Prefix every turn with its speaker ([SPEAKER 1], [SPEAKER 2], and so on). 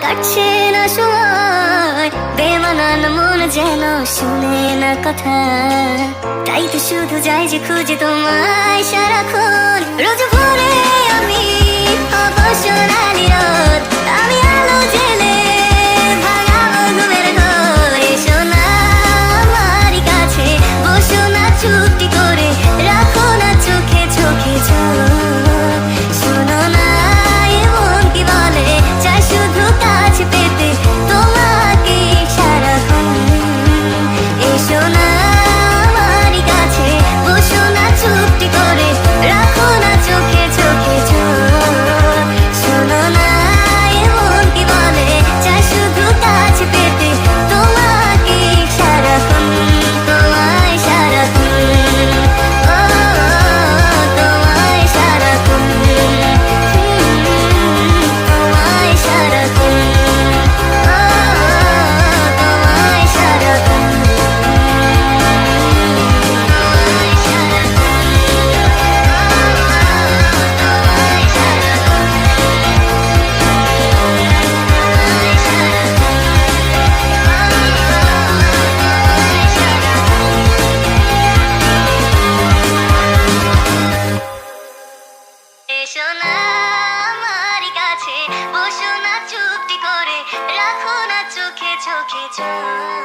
[SPEAKER 1] কাটছে না সময়, বেমানান মন যেন শুনে না কথা। তাই তো শুধু যাই যে খুঁজে তোমায় সারাক্ষণ। রোজ ভোরে আমি হব সোনালি রোদ, আমি আলো জেলে ভাঙাবো ঘুমের ঘোর। এসো না আমারই কাছে, বসো না চুপটি করে, রাখো না চোখে চোখে চোখ। শোনো না এমন কি বলে, চাই শুধু কাছে পেতে তোমাকে সারাক্ষণ। এসো না আমারই কাছে, বসো না চুপটি করে, রাখো না চোখে চোখে চোখ। শোনো না এমন কি বলে, চাই শুধু কাছে পেতে তোমাকে সারাক্ষণ, তোমায় সারাক্ষণ। ও তোমায় সারাক্ষণ, তোমায় সারাক্ষণ। ও তোমায় সারাক্ষণ, তোমায় এসো না আমারই কাছে, বসো না চুপটি করে, রাখো না চোখে চোখে চোখ।